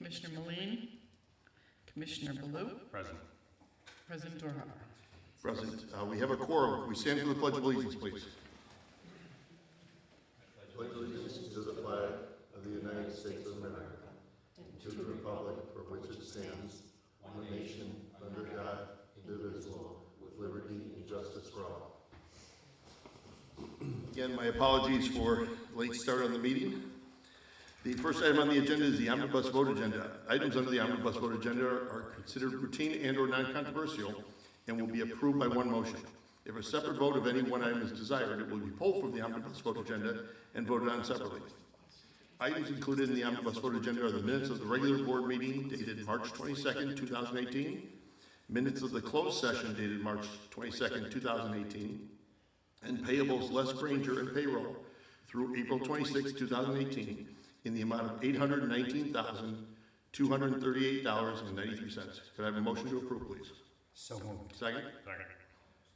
Commissioner Moline, Commissioner Baloo, Present. President Dorhofer. Present. We have a quorum. We stand for the Pledge of Allegiance, please. Pledge allegiance to the flag of the United States of America and to the republic for which it stands, one nation, under God, indivisible, with liberty and justice for all. Again, my apologies for late start on the meeting. The first item on the agenda is the omnibus vote agenda. Items under the omnibus vote agenda are considered routine and or non-controversial and will be approved by one motion. If a separate vote of any one item is desired, it will be pulled from the omnibus vote agenda and voted on separately. Items included in the omnibus vote agenda are the minutes of the regular board meeting dated March 22nd, 2018, minutes of the closed session dated March 22nd, 2018, and payables Les Granger and payroll through April 26, 2018, in the amount of $819,238.93. Could I have a motion to approve, please? So moved. Second? Second.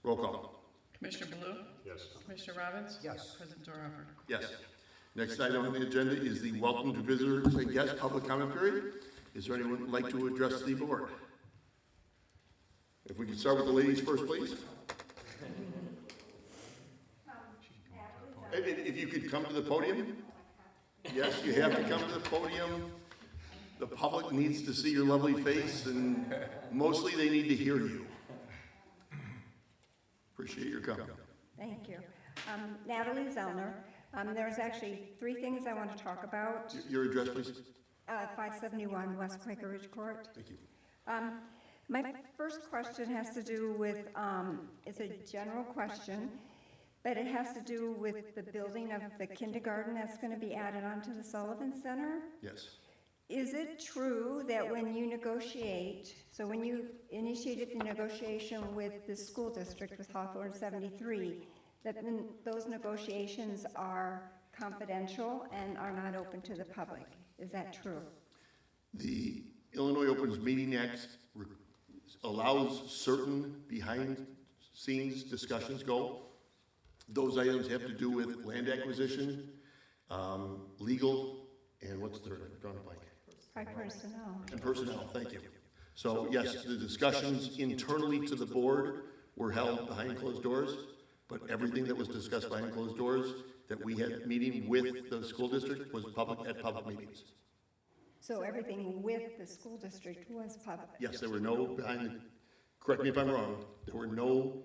Roll call. Commissioner Baloo, Yes. Commissioner Robbins, Yes. President Dorhofer. Yes. Next item on the agenda is the welcome to visitors and guest public comment period. Is there anyone who would like to address the board? If we could start with the ladies first, please. If you could come to the podium. Yes, you have to come to the podium. The public needs to see your lovely face, and mostly they need to hear you. Appreciate your coming. Thank you. Natalie Zellner. There's actually three things I want to talk about. Your address, please. 571 West Quaker Ridge Court. Thank you. My first question has to do with, it's a general question, but it has to do with the building of the kindergarten that's going to be added onto the Sullivan Center. Yes. Is it true that when you negotiate, so when you initiated the negotiation with the school district with Hawthorne 73, that those negotiations are confidential and are not open to the public? Is that true? The Illinois Opens Meeting Act allows certain behind-scenes discussions go. Those items have to do with land acquisition, legal, and what's the third? I'm drawing a blank. Personnel. And personnel, thank you. So yes, the discussions internally to the board were held behind closed doors, but everything that was discussed behind closed doors that we had meeting with the school district was public meetings. So everything with the school district was public? Yes, there were no correct me if I'm wrong, there were no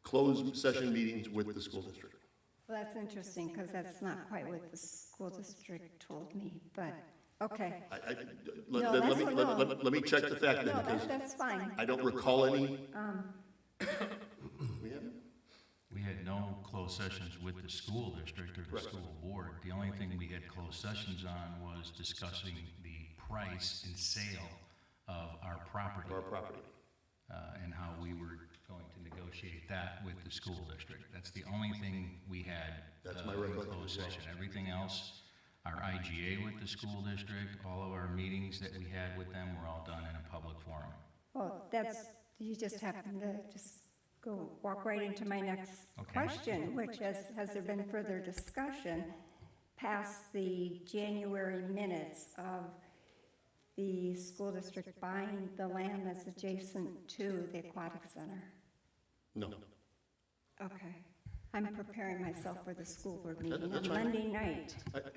closed session meetings with the school district. Well, that's interesting, because that's not quite what the school district told me, but, okay. Let me check the fact then, No, because that's fine. I don't recall any. We had no closed sessions with the school district or the school board. The only thing we had closed sessions on was discussing the price and sale of our property. And how we were going to negotiate that with the school district. That's the only thing we had in closed session. Everything else, our IGA with the school district, all of our meetings that we had with them were all done in a public forum. Well, you just happened to just walk right into my next question, which has there been further discussion past the January minutes of the school district buying the land that's adjacent to the aquatic center? No. Okay. I'm preparing myself for the school board meeting That's on fine. Monday night. Let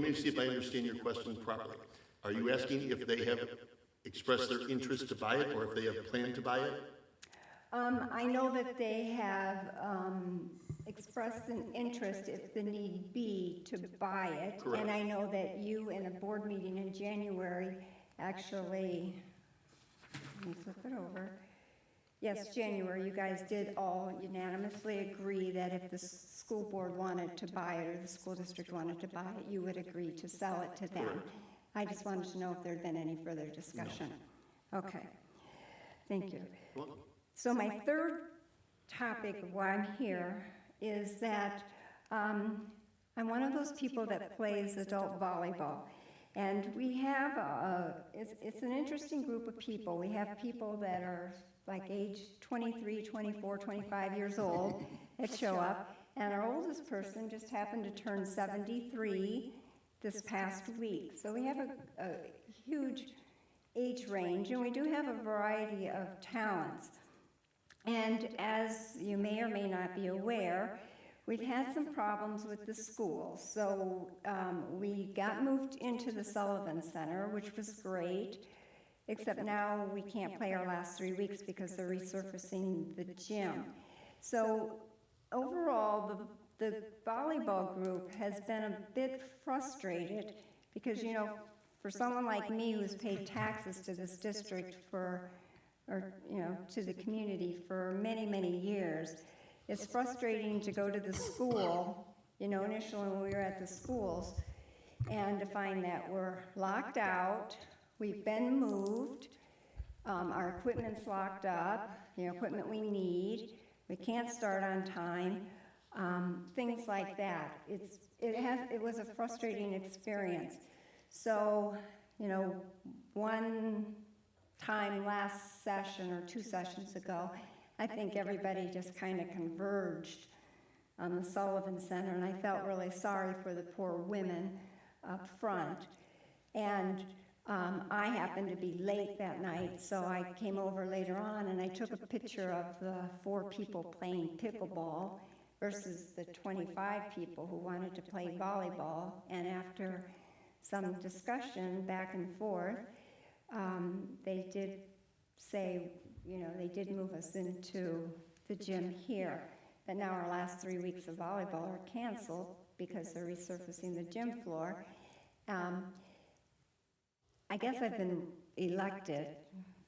me see if I understand your question properly. Are you asking if they have expressed their interest to buy it, or if they have planned to buy it? I know that they have expressed an interest, if the need be, to buy it. Correct. And I know that you, in a board meeting in January, actually, let me flip it over. Yes, January, you guys did all unanimously agree that if the school board wanted to buy it, or the school district wanted to buy it, you would agree to sell it to them. Correct. I just wanted to know if there had been any further discussion. No. Okay. Thank you. Well, So my third topic of why I'm here is that I'm one of those people that plays adult volleyball. And we have, it's an interesting group of people. We have people that are like age 23, 24, 25 years old that show up. And our oldest person just happened to turn 73. this past week. So we have a huge age range, and we do have a variety of talents. And as you may or may not be aware, we've had some problems with the school. So we got moved into the Sullivan Center, which was great, except now we can't play our last 3 weeks because they're resurfacing the gym. So overall, the volleyball group has been a bit frustrated because, you know, for someone like me who's paid taxes to this district to the community for many, many years, it's frustrating to go to the school, you know, initially when we were at the schools, and to find that we're locked out, we've been moved, our equipment's locked up, you know, equipment we need, we can't start on time, things like that. It was a frustrating experience. So, you know, one time last session or 2 sessions ago, I think everybody just kind of converged on the Sullivan Center, and I felt really sorry for the poor women up front. And I happened to be late that night, so I came over later on and I took a picture of the 4 people playing pickleball versus the 25 people who wanted to play volleyball. And after some discussion back and forth, they did say, you know, they did move us into the gym here. But now our last 3 weeks of volleyball are canceled because they're resurfacing the gym floor. I guess I've been elected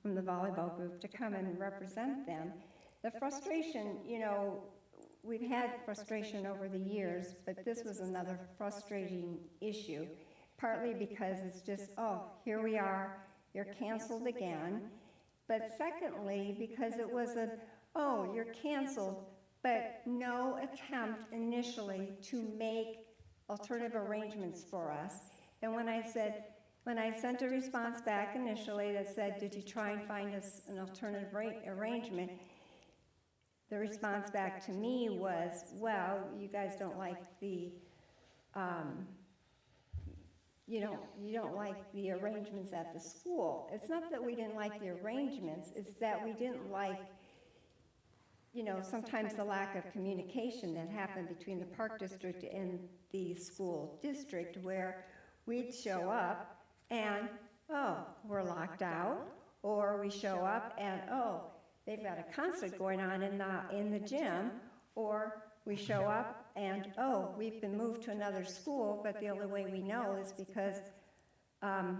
from the volleyball group to come and represent them. The frustration, you know, we've had frustration over the years, but this was another frustrating issue, partly because it's just, oh, here we are, you're canceled again. But secondly, because it was oh, you're canceled, but no attempt initially to make alternative arrangements for us. And when I sent a response back initially that said, did you try and find us an alternative arrangement? The response back to me was, well, you guys don't like the, you don't like the arrangements at the school. It's not that we didn't like the arrangements, it's that we didn't like, you know, sometimes the lack of communication that happened between the park district and the school district, where we'd show up and, oh, we're locked out, or we show up and, oh, they've got a concert going on in the gym, or we show up and, oh, we've been moved to another school, but the only way we know is because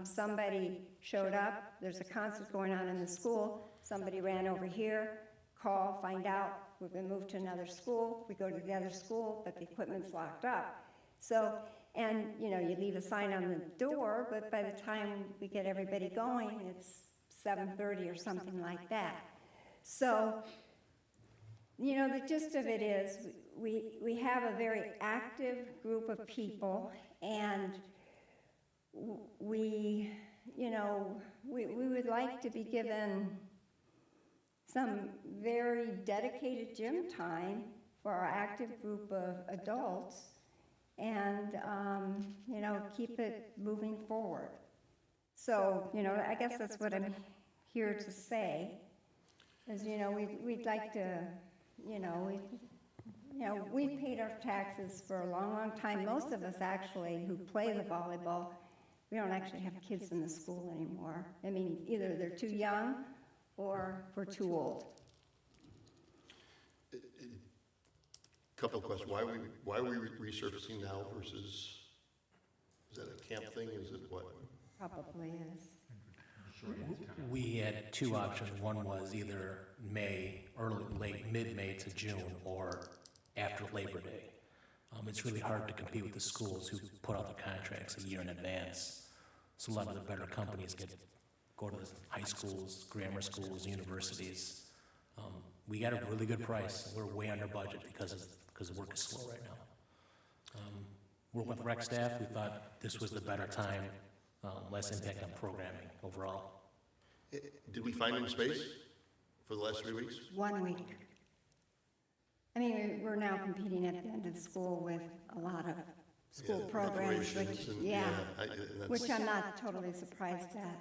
somebody showed up, there's a concert going on in the school, somebody ran over here, call, find out, we've been moved to another school, we go to the other school, but the equipment's locked up. So, and you know, you leave a sign on the door, but by the time we get everybody going, it's 7:30 or something like that. So, you know, the gist of it is we have a very active group of people, and we would like to be given some very dedicated gym time for our active group of adults, and you know, keep it moving forward. So, you know, I guess that's what I'm here to say, is, you know, we'd like to, we've paid our taxes for a long, long time. Most of us actually who play the volleyball, we don't actually have kids in the school anymore. I mean, either they're too young or we're too old. Couple of questions. Why are we resurfacing now versus, is that a camp thing? Is it what? Probably is. We had 2 options. One was either May, mid-May to June, or after Labor Day. It's really hard to compete with the schools who put out the contracts a year in advance. So a lot of the better companies go to the high schools, grammar schools, universities. We got a really good price. We're way under budget because the work is slow right now. Working with rec staff, we thought this was the better time, less impact on programming overall. Did we find any space for the last 3 weeks? 1 week. I mean, we're now competing at the end of school with a lot of school Yeah, programs, decorations which, and- yeah, and that's- which I'm not totally surprised at.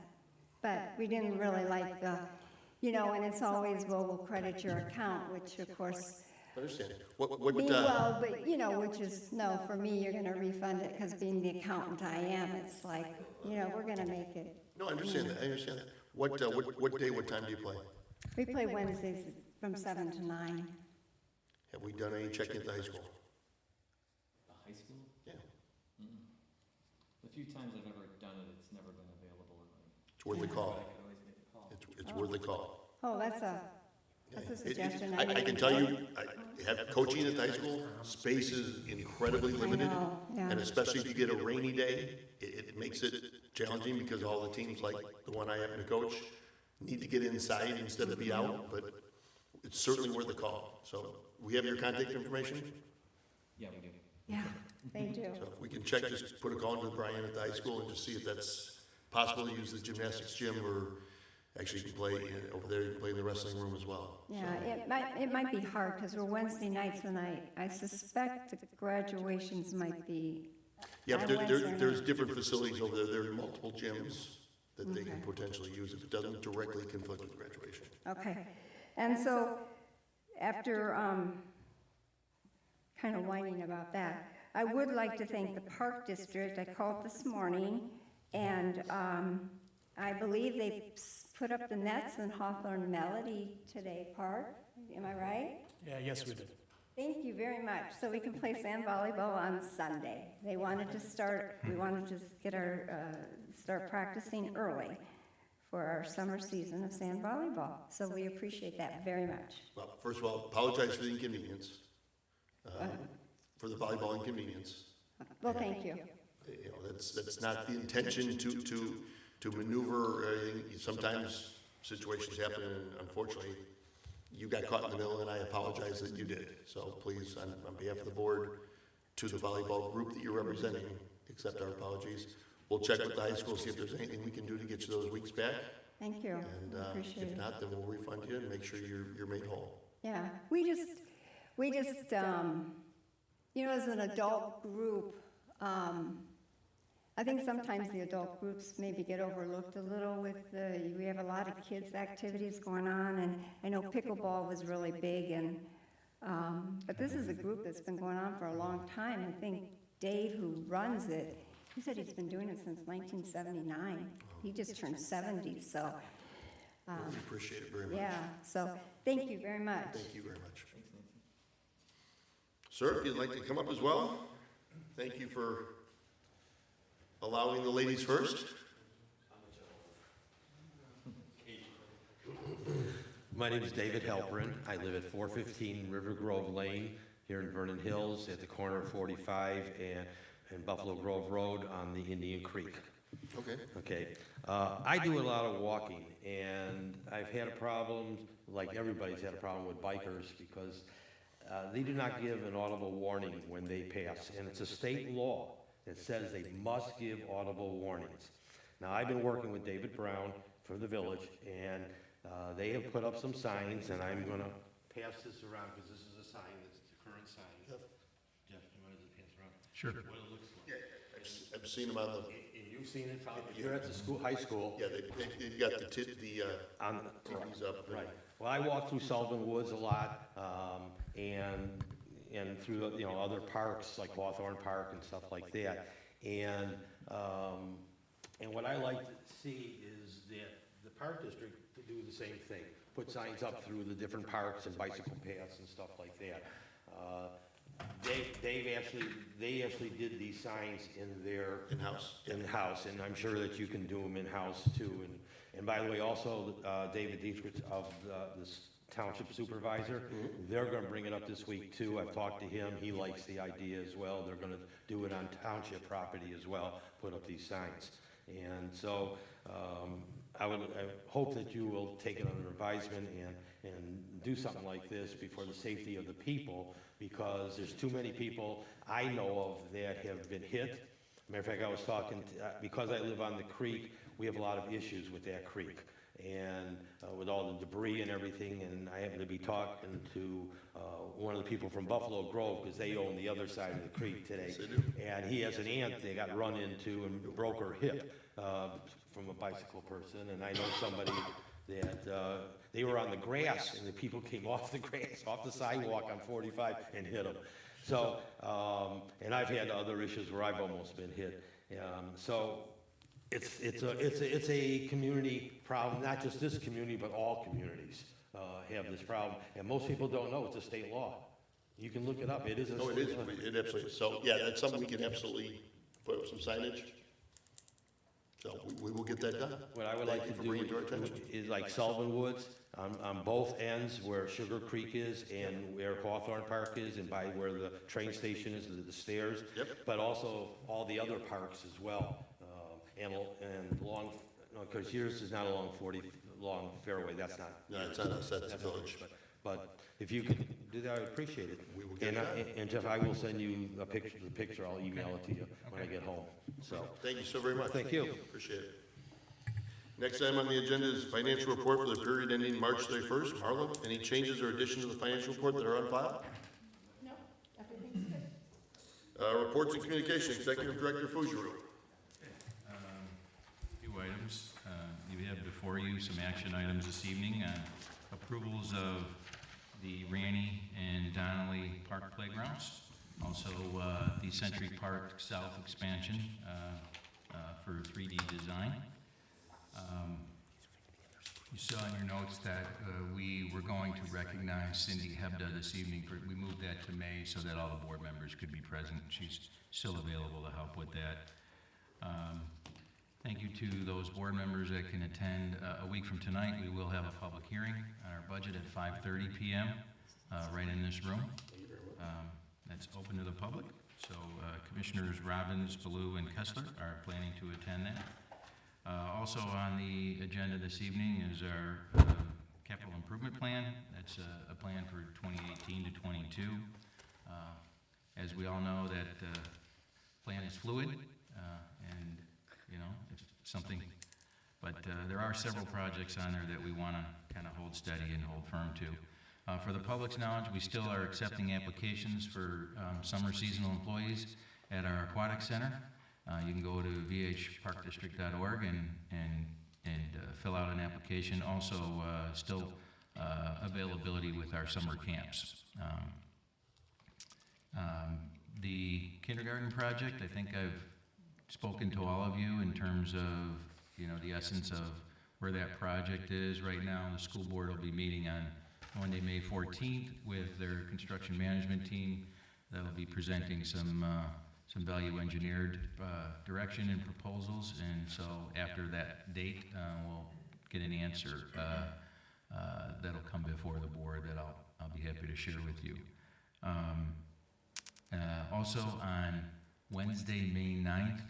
But we didn't really like the, and it's always, well, we'll credit your account, which of course, I understand. What, well, but, which is, no, for me, you're gonna refund it, because being the accountant I am, it's like, we're gonna make it. no, I understand that, What day, what time do you play? We play Wednesdays from 7 to 9. Have we done any checking at the high school? The high school? Yeah, The few times I've ever done it, it's never been available in my. it's worth a But call. I could always make a call. It's worth a call. Oh, that's a suggestion. I can tell you, I have coaching at the high school, space is incredibly limited. know, yeah. And especially if you get a rainy day, it makes it challenging because all the teams, like the one I happen to coach, need to get inside instead of be out, but it's certainly worth a call. So we have your contact information, Yeah, we do. Yeah, they do. so if we can check, just put a call into Brian at the high school and just see if that's possible to use the gymnastics gym, or actually you can play over there, you can play in the wrestling room as well. Yeah, it might be hard, because we're Wednesday nights, and I suspect the graduations might be. Yeah, but on there, Wednesday there's night. different facilities over there, there are multiple gyms that they can potentially use if it doesn't directly conflict with graduation. Okay, and so, after, kind of whining about that, I would like to thank the Park District. I called this morning, and, I believe they put up the nets in Hawthorne Melody today Park. Am I right? Yeah, yes, we did. Thank you very much. So we can play sand volleyball on Sunday. They wanted to start, we wanted to get start practicing early for our summer season of sand volleyball. So we appreciate that very much. Well, first of all, apologize for the inconvenience, for the volleyball inconvenience. Well, thank you. That's not the intention to maneuver or anything. Sometimes situations happen, and unfortunately, you got caught in the middle, and I apologize that you did. So please, on behalf of the board, to the volleyball group that you're representing, accept our apologies. We'll check with the high school, see if there's anything we can do to get you those weeks back. Thank you. And Appreciate if it. not, then we'll refund you and make sure you're made whole. Yeah, we just, as an adult group, I think sometimes the adult groups maybe get overlooked a little with we have a lot of kids' activities going on, and I know pickleball was really big, and, but this is a group that's been going on for a long time. I think Dave, who runs it, he said he's been doing it since 1979. He just turned 70, so, We appreciate it very much. yeah, so, thank you very much. Thank you very much. Sir, if you'd like to come up as well, thank you for allowing the ladies first. My name is David Halperin. I live at 415 River Grove Lane here in Vernon Hills at the corner of 45 and Buffalo Grove Road on the Indian Creek. Okay. Okay. I do a lot of walking, and I've had a problem, like everybody's had a problem with bikers, because they do not give an audible warning when they pass, and it's a state law that says they must give audible warnings. Now, I've been working with David Brown for the village, and they have put up some signs, and I'm gonna pass this around, because this is a sign, that's the current sign. Jeff, you wanted to pass around? Sure. What it looks like. I've seen them on the, And you've seen it, probably, you're at the school, high school. yeah, they've got the On, TVs up. and- right. Well, I walk through Sullivan Woods a lot, and through, other parks like Hawthorne Park and stuff like that. And what I like to see is that the park district to do the same thing. Put signs up through the different parks and bicycle paths and stuff like that. They actually did these signs in their In-house. in-house, and I'm sure that you can do them in-house too. And by the way, also, David Dietrich of this township supervisor, they're gonna bring it up this week too. I've talked to him, he likes the idea as well. They're gonna do it on township property as well, put up these signs. And so, I hope that you will take it under advisement and do something like this before the safety of the people, because there's too many people I know of that have been hit. Matter of fact, I was talking, because I live on the creek, we have a lot of issues with that creek. and with all the debris and everything, and I happened to be talking to one of the people from Buffalo Grove, because they own the other side of the creek today. And he has an aunt they got run into and broke her hip from a bicycle person, and I know somebody that they were on the grass, and the people came off the grass, off the sidewalk on 45 and hit them. So, and I've had other issues where I've almost been hit. So it's a community problem, not just this community, but all communities have this problem. And most people don't know it's a state law. You can look it up. It is a No, it state is, law. it absolutely, so, yeah, that's something we can absolutely put up some signage. So we will get that done. What I would Thank like you to for do bringing it to our attention. is like Sullivan Woods, on both ends where Sugar Creek is and where Hawthorne Park is and by where the train station is, the stairs. Yep. But also all the other parks as well. And long, because yours is not along 40, long fairway, that's not. No, it's not us, that's the That's not village. yours, but if you could do that, I would appreciate it. We will get And it I- done. And Jeff, I will send you the picture, I'll email it to you when I get home, so. Thank you so very much. Thank you. Appreciate it. Next item on the agenda is financial report for the period ending March 31st. Marla, any changes or additions to the financial report that are on file? No, everything's good. Reports and communication, Executive Director Fujiro. Few items. You have before you some action items this evening on approvals of the Ranny and Donnelly Park playgrounds. Also, the Century Park South expansion for 3D design. You saw in your notes that we were going to recognize Cindy Hebda this evening. We moved that to May so that all the board members could be present. She's still available to help with that. Thank you to those board members that can attend. A week from tonight, we will have a public hearing on our budget at 5:30 p.m. Right in this room. That's open to the public. So Commissioners Robbins, Ballou, and Kessler are planning to attend that. Also on the agenda this evening is our capital improvement plan. That's a plan for 2018 to 22. As we all know, that plan is fluid, and you know, if something, but there are several projects on there that we want to kind of hold steady and hold firm to. For the public's knowledge, we still are accepting applications for summer seasonal employees at our aquatic center. You can go to vhparkdistrict.org and fill out an application. Also, still availability with our summer camps. The kindergarten project, I think I've spoken to all of you in terms of, you know, the essence of where that project is. Right now, the school board will be meeting on Monday, May 14th with their construction management team. That'll be presenting some value engineered direction and proposals, and so after that date, we'll get an answer that'll come before the board that I'll be happy to share with you. Also on Wednesday, May 9th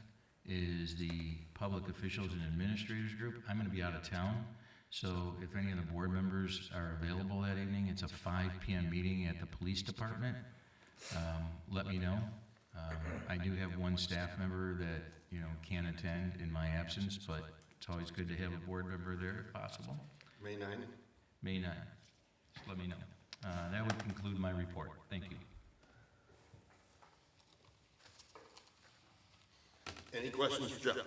is the Public Officials and Administrators Group. I'm going to be out of town, so if any of the board members are available that evening, it's a 5 p.m. meeting at the police department. Let me know. I do have one staff member that, you know, can attend in my absence, but it's always good to have a board member there if possible. May 9. May 9th. Just let me know. That would conclude my report. Thank you. Any questions for Jeff?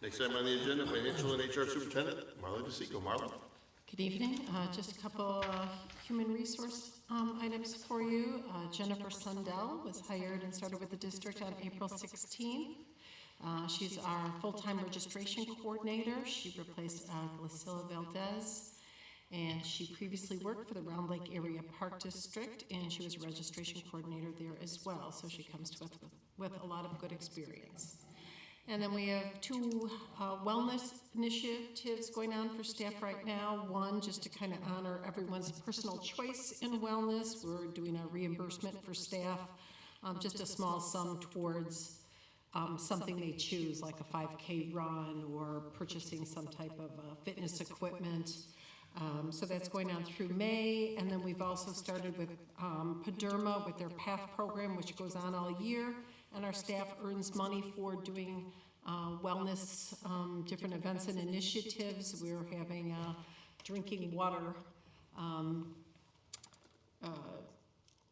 Next item on the agenda, Financial and HR Superintendent, Marla DeSico. Marla? Good evening. Just a couple human resource items for you. Jennifer Sundell was hired and started with the district on April 16. She's our full-time registration coordinator. She replaced Glasila Valdez, and she previously worked for the Round Lake Area Park District, and she was a registration coordinator there as well. So she comes to us with a lot of good experience. And then we have two wellness initiatives going on for staff right now. One, just to kind of honor everyone's personal choice in wellness. We're doing a reimbursement for staff, just a small sum towards something they choose, like a 5K run or purchasing some type of fitness equipment. So that's going on through May. And then we've also started with Paderma with their PATH program, which goes on all year. And our staff earns money for doing wellness, different events and initiatives. We're having a drinking water,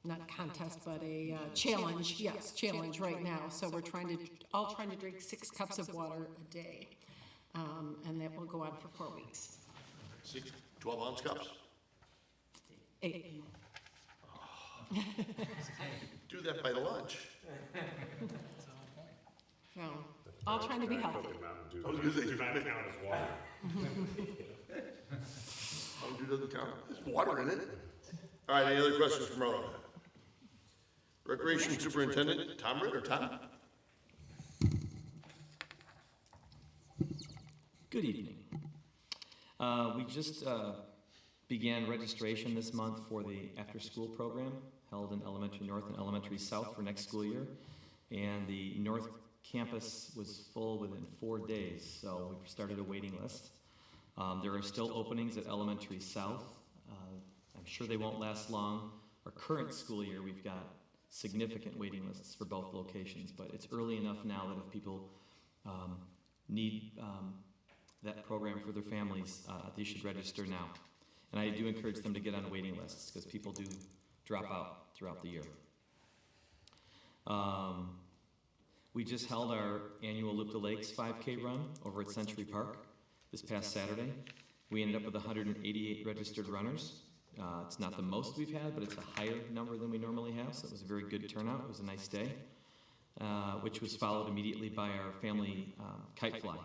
not contest, but a challenge, yes, challenge right now. So we're all trying to drink 6 cups of water a day. And that will go on for 4 weeks. 6 12-ounce cups? 8. Do that by lunch. So, all trying to be healthy. I was gonna say, Do not count as water. Mountain Dew doesn't count. There's water in it. All right, any other questions from Merlin? Recreation Superintendent, Tom Ritter. Tom? Good evening. We just began registration this month for the after-school program held in Elementary North and Elementary South for next school year. And the North campus was full within 4 days, so we've started a waiting list. There are still openings at Elementary South. I'm sure they won't last long. Our current school year, we've got significant waiting lists for both locations, but it's early enough now that if people need that program for their families, they should register now. And I do encourage them to get on waiting lists because people do drop out throughout the year. We just held our annual Loop the Lakes 5K run over at Century Park this past Saturday. We ended up with 188 registered runners. It's not the most we've had, but it's a higher number than we normally have, so it was a very good turnout. It was a nice day, which was followed immediately by our family kite fly,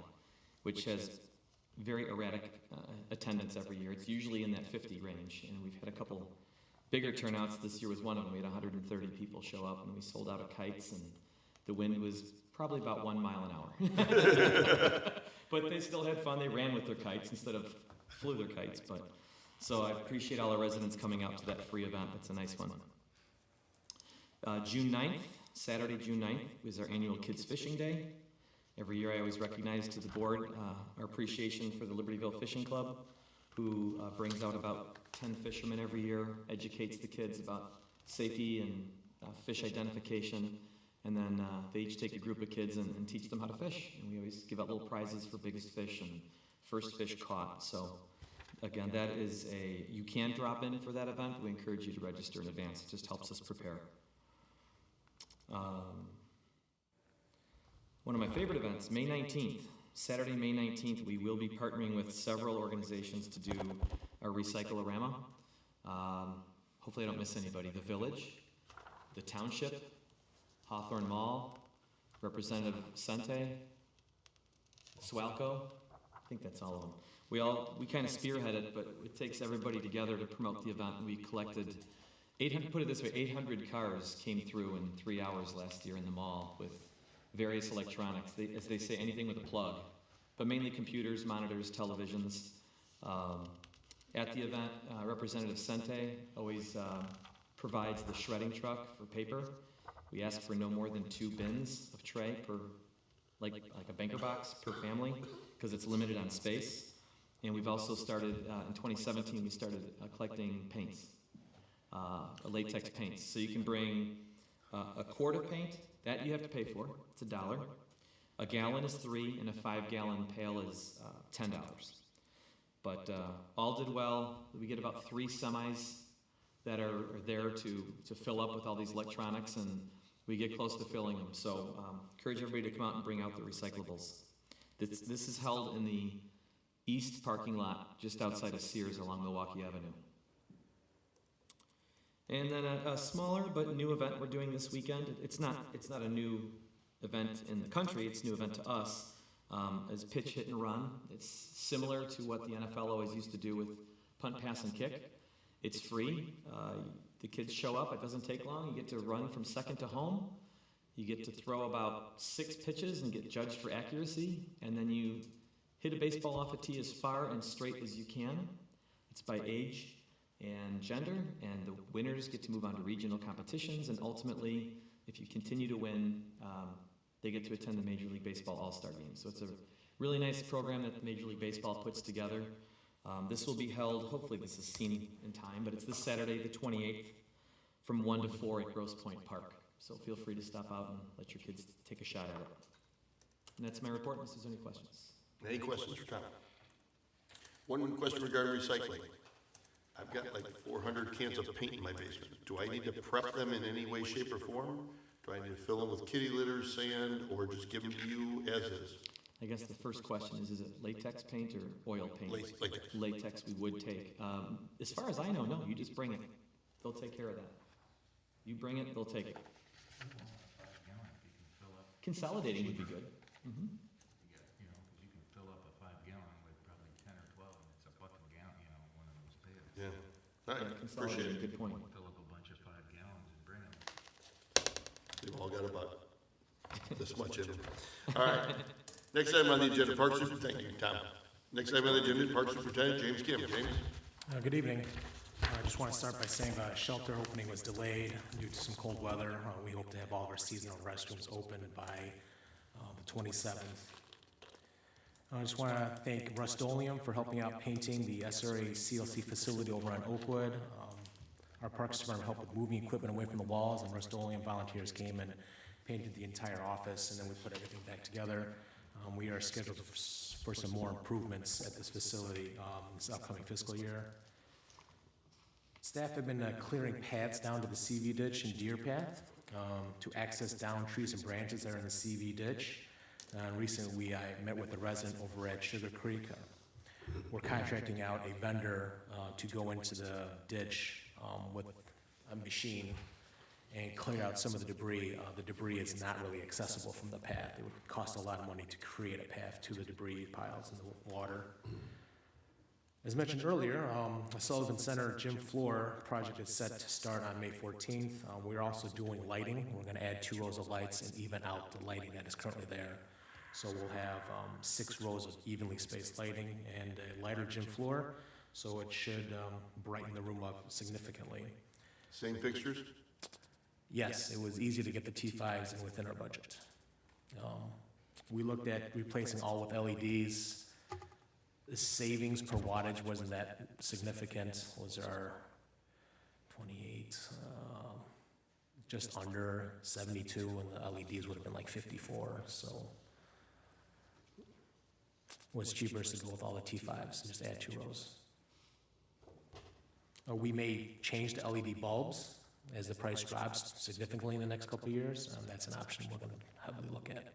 which has very erratic attendance every year. It's usually in that 50 range, and we've had a couple bigger turnouts. This year was one of them. We had 130 people show up, and we sold out of kites, and the wind was probably about 1 mile an hour. But they still had fun. They ran with their kites instead of flew their kites. So I appreciate all our residents coming out to that free event. It's a nice one. June 9th, Saturday, June 9th, was our annual Kids Fishing Day. Every year I always recognize to the board our appreciation for the Libertyville Fishing Club, who brings out about 10 fishermen every year, educates the kids about safety and fish identification, and then they each take a group of kids and teach them how to fish. And we always give out little prizes for biggest fish and first fish caught. So again, that is you can drop in for that event. We encourage you to register in advance. It just helps us prepare. One of my favorite events, May 19th, Saturday, May 19th, we will be partnering with several organizations to do our Recycle-A-Rama. Hopefully I don't miss anybody. The Village, the Township, Hawthorne Mall, Representative Sente, Swalco. I think that's all of them. We kind of spearhead it, but it takes everybody together to promote the event. We collected 800, put it this way, 800 cars came through in 3 hours last year in the mall with various electronics. As they say, anything with a plug, but mainly computers, monitors, televisions. At the event, Representative Sente always provides the shredding truck for paper. We ask for no more than 2 bins of tray per, like a banker box per family, because it's limited on space. And we've also started, in 2017, we started collecting paints, latex paints. So you can bring a quart of paint, that you have to pay for, it's $1. A gallon is $3, and a 5-gallon pail is $10. But all did well. We get about 3 semis that are there to fill up with all these electronics, and we get close to filling them. So encourage everybody to come out and bring out the recyclables. This is held in the east parking lot just outside of Sears along Milwaukee Avenue. And then a smaller but new event we're doing this weekend. It's not a new event in the country, it's a new event to us, is pitch, hit, and run. It's similar to what the NFL always used to do with punt, pass, and kick. It's free. The kids show up. It doesn't take long. You get to run from second to home. You get to throw about 6 pitches and get judged for accuracy, and then you hit a baseball off a tee as far and straight as you can. It's by age and gender, and the winners get to move on to regional competitions, and ultimately, if you continue to win, they get to attend the Major League Baseball All-Star Game. So it's a really nice program that Major League Baseball puts together. This will be held, hopefully this is seen in time, but it's this Saturday, the 28th, from 1 to 4 at Grosse Pointe Park. So feel free to stop out and let your kids take a shot at it. And that's my report, unless there's any questions. Any questions for Tom? One question regarding recycling. I've got like 400 cans of paint in my basement. Do I need to prep them in any way, shape, or form? Do I need to fill them with kitty litter, sand, or just give them to you as is? I guess the first question is it latex paint or oil paint? Latex. Latex we would take. As far as I know, no, you just bring it. They'll take care of that. You bring it, they'll take it. Consolidating would be good. Mm-hmm. You know, because you can fill up a 5-gallon with probably 10 or 12, and it's $1 a gallon, you know, one of those pails. Yeah. All right, appreciate Consolidating, it. good point. Fill up a bunch of 5 gallons and bring them. They've all got about this much in them. All right. Next item on the agenda, Park Super, thank you, Tom. Next item on the agenda, Park Superintendent James Kim. James? Good evening. I just want to start by saying the shelter opening was delayed due to some cold weather. We hope to have all of our seasonal restrooms open by the 27th. I just want to thank Rust-Oleum for helping out painting the SRA CLC facility over on Oakwood. Our Parks Department helped with moving equipment away from the walls, and Rust-Oleum volunteers came and painted the entire office, and then we put everything back together. We are scheduled for some more improvements at this facility this upcoming fiscal year. Staff have been clearing paths down to the CV ditch and deer path to access down trees and branches that are in the CV ditch. Recently, I met with a resident over at Sugar Creek. We're contracting out a vendor to go into the ditch with a machine and clear out some of the debris. The debris is not really accessible from the path. It would cost a lot of money to create a path to the debris piles in the water. As mentioned earlier, the Sullivan Center gym floor project is set to start on May 14th. We're also doing lighting. We're going to add 2 rows of lights and even out the lighting that is currently there. So we'll have 6 rows of evenly spaced lighting and a lighter gym floor, so it should brighten the room up significantly. Same fixtures? Yes, it was easy to get the T5s in within our budget. We looked at replacing all with LEDs. The savings per wattage wasn't that significant. Was our 28, just under 72, and the LEDs would have been like 54. So it was cheaper to go with all the T5s and just add 2 rows. We may change to LED bulbs as the price drops significantly in the next couple of years. That's an option we're going to heavily look at.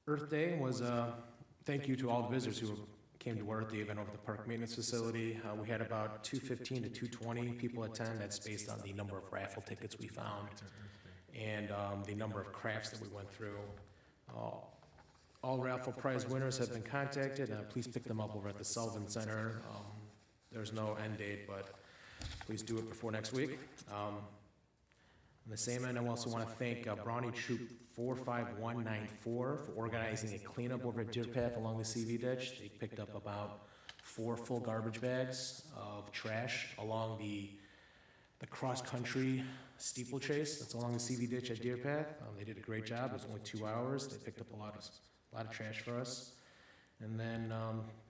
Earth Day was thank you to all the visitors who came to our Earth Day event over the park maintenance facility. We had about 215 to 220 people attend. That's based on the number of raffle tickets we found and the number of crafts that we went through. All raffle prize winners have been contacted. Please pick them up over at the Sullivan Center. There's no end date, but please do it before next week. On the same end, I also want to thank Brownie Troop 45194 for organizing a cleanup over at Deer Path along the CV ditch. They picked up about 4 full garbage bags of trash along the cross-country steeplechase that's along the CV ditch at Deer Path. They did a great job. It was only 2 hours. They picked up a lot of trash for us. And then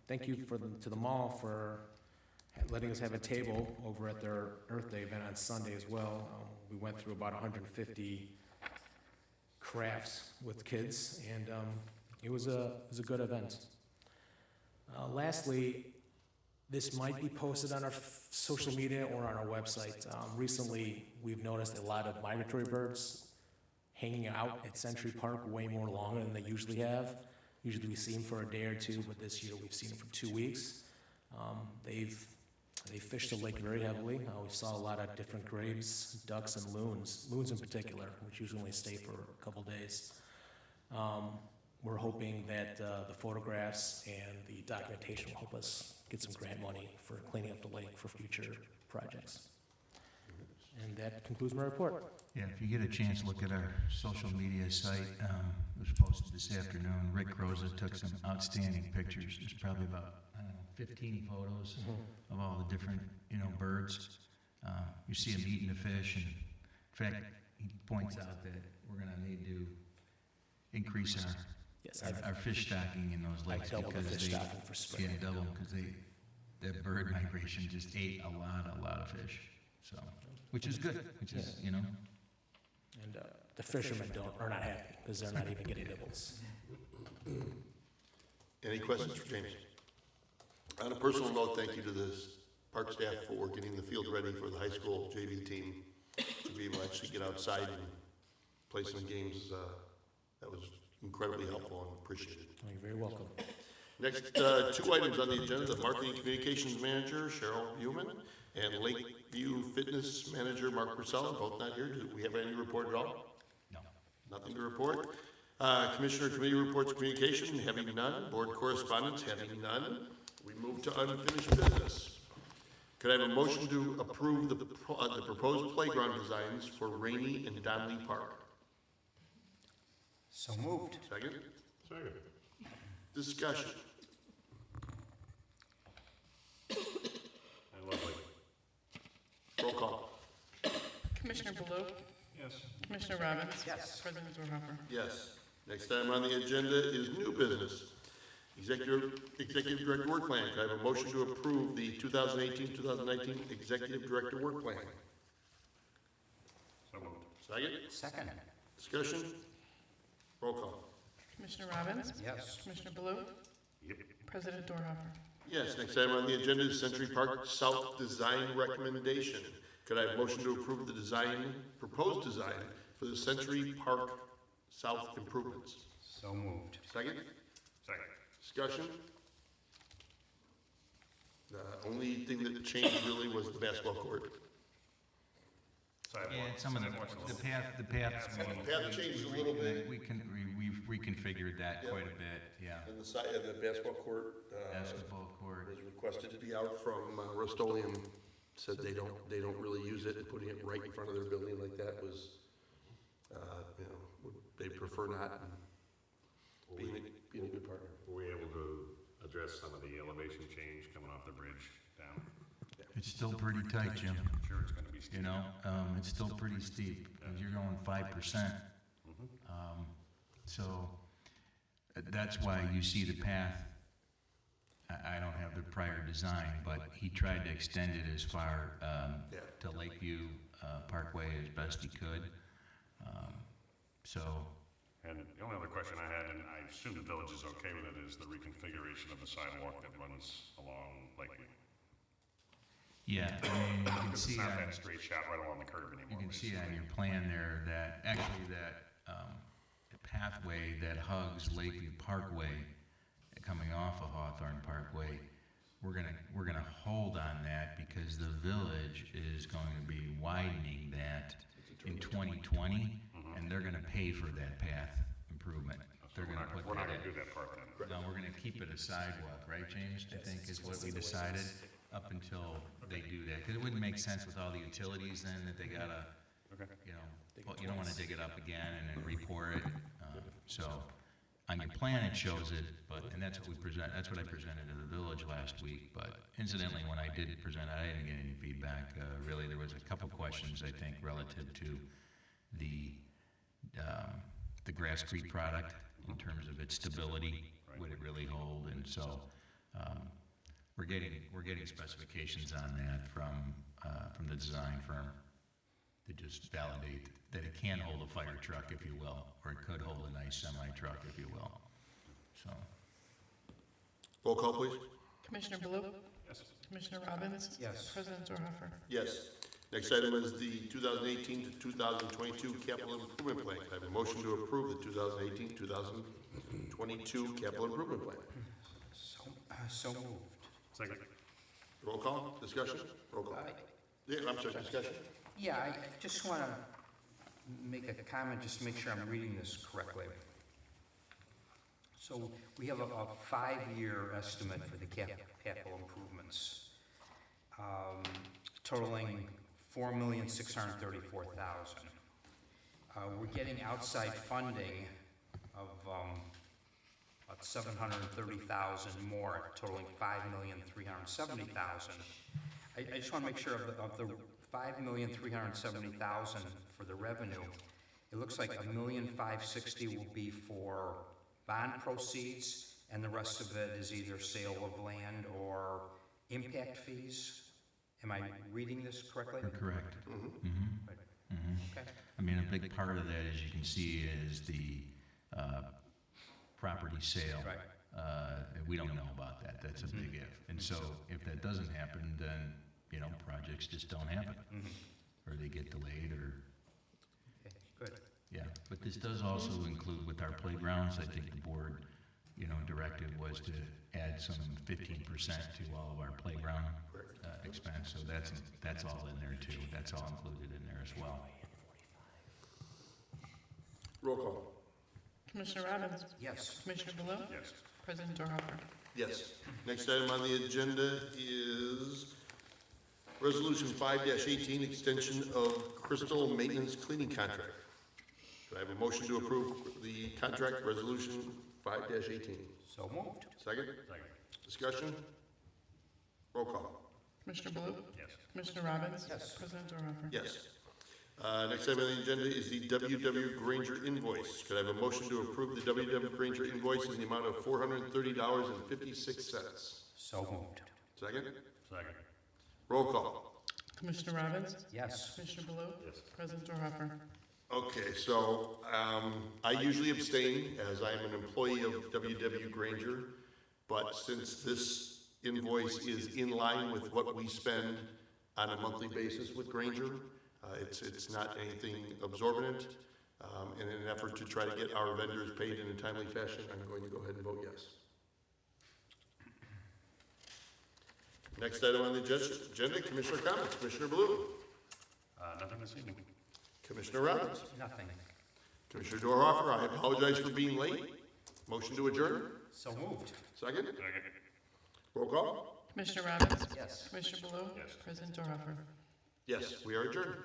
thank you to the mall for letting us have a table over at their Earth Day event on Sunday as well. We went through about 150 crafts with kids, and it was a good event. Lastly, this might be posted on our social media or on our website. Recently, we've noticed a lot of migratory birds hanging out at Century Park way more longer than they usually have. Usually we see them for a day or 2, but this year we've seen them for 2 weeks. They fished the lake very heavily. We saw a lot of different grapes, ducks, and loons in particular, which usually only stay for a couple days. We're hoping that the photographs and the documentation will help us get some grant money for cleaning up the lake for future projects. And that concludes my report. Yeah, if you get a chance, look at our social media site. It was posted this afternoon. Rick Rosa took some outstanding pictures. There's probably about, 15 photos of all the different, birds. You see them eating the fish, and in fact, he points out that we're going to need to increase our fish stocking in those lakes double the because fish stocking for spring. Yeah, double because that bird migration just ate a lot of fish. So, which is good. And the fishermen are not happy because they're not even getting nibbles. Any questions for James? On a personal note, thank you to the park staff for getting the field ready for the high school JV team to be able to actually get outside and play some games. That was incredibly helpful and appreciated. You're very welcome. Next, 2 items on the agenda, the Marketing Communications Manager, Cheryl Human, and Lakeview Fitness Manager, Mark Purcell, both not here. Do we have any report at all? No. Nothing to report. Commissioner Committee Reports Communication, having none. Board Correspondence, having none. We move to unfinished business. Could I have a motion to approve the proposed playground designs for Rainey and Donnelly Park? So moved. Second? Second. Discussion. Roll call. Commissioner Baloo? Yes. Commissioner Robbins? Yes. President Dorhofer? Yes. Next item on the agenda is new business. Executive Director Work Plan. Can I have a motion to approve the 2018-2019 Executive Director Work Plan? So moved. Second? Second. Discussion? Roll call. Commissioner Robbins? Yes. Commissioner Baloo? Yep. President Dorhofer? Yes, next item on the agenda is Century Park South Design Recommendation. Could I have a motion to approve the proposed design for the Century Park South improvements? So moved. Second? Second. Discussion? The only thing that changed really was the basketball court. Yeah, some of the path. The path changed a little bit. We've reconfigured that quite a bit, yeah. And the side of the basketball court, Basketball court. was requested to be out from Rust-Oleum. Said they don't really use it, and putting it right in front of their building like that was, they prefer not, and being a good partner. Were we able to address some of the elevation change coming off the bridge down? It's still pretty tight, Jim. I'm sure it's gonna be steep. You know, it's still pretty steep. You're going 5%. So that's why you see the path. I don't have the prior design, but he tried to extend it as far to Lakeview Parkway as best he could. And the only other question I had, and I assume the village is okay with it, is the reconfiguration of the sidewalk that runs along Lakeview. Yeah, I mean, you can see It's not on, that straight shot right along the curb you anymore. can see on your plan there that actually that pathway that hugs Lakeview Parkway coming off of Hawthorne Parkway, we're gonna hold on that because the village is going to be widening that in 2020, and they're gonna pay for that path improvement. They're gonna put We're not that gonna in. do that part then. No, we're gonna keep it a sidewalk, right, James? I think is what we decided up until they do that. Because it wouldn't make sense with all the utilities then that they gotta, you don't wanna dig it up again and then re-pour it. So on your plan it shows it, and that's what I presented to the village last week. But incidentally, when I did present it, I didn't get any feedback. Really, there was a couple questions, I think, relative to the Grass Creek product in terms of its stability, would it really hold? And so we're getting specifications on that from the design firm to just validate that it can hold a fire truck, if you will, or it could hold a nice semi-truck, if you will. So, Roll call, please. Commissioner Baloo? Yes. Commissioner Robbins? Yes. President Dorhofer? Yes. Next item is the 2018 to 2022 Capital Improvement Plan. Can I have a motion to approve the 2018-2022 Capital Improvement Plan? So moved. Second. Roll call, discussion? Roll call. Yeah, I'm sorry, discussion? Yeah, I just want to make a comment, just to make sure I'm reading this correctly. So we have a 5-year estimate for the capital improvements, totaling $4,634,000. We're getting outside funding of about $730,000 more, totaling $5,370,000. I just want to make sure of the $5,370,000 for the revenue. It looks like $1,560,000 will be for bond proceeds, and the rest of it is either sale of land or impact fees. Am I reading this correctly? you're correct. Right. Okay. I mean, a big part of that, as you can see, is the property sale. Right. We don't know about that. That's a big if. And so if that doesn't happen, then, you know, projects just don't happen. Or they get delayed or, Okay, good. yeah. But this does also include with our playgrounds. I think the board, you know, directive was to add some 15% to all of our playground expense. So that's all in there too. That's all included in there as well. Roll call. Commissioner Robbins? Yes. Commissioner Blue? Yes. President Dorhofer? Yes. Next item on the agenda is Resolution 5-18, extension of Crystal Maintenance Cleaning Contract. Do I have a motion to approve the contract Resolution 5-18? So moved. Second? Second. Discussion? Roll call. Commissioner Blue? Yes. Commissioner Robbins? Yes. President Dorhofer? Yes. Next item on the agenda is the W.W. Granger invoice. Could I have a motion to approve the W.W. Granger invoice in the amount of $430.56? So moved. Second? Second. Roll call. Commissioner Robbins? Yes. Commissioner Blue? Yes. President Dorhofer? Okay, so I usually abstain as I am an employee of W.W. Granger, but since this invoice is in line with what we spend on a monthly basis with Granger, it's not anything absorbent. In an effort to try to get our vendors paid in a timely fashion, I'm going to go ahead and vote yes. Next item on the agenda, Commissioner comments. Commissioner Blue. Nothing this evening. Commissioner Robbins. Nothing. Commissioner Dorhofer, I apologize for being late. Motion to adjourn. So moved. Second. Second. Roll call. Commissioner Robbins? Yes. Commissioner Blue? Yes. President Dorhofer? Yes, we are adjourned.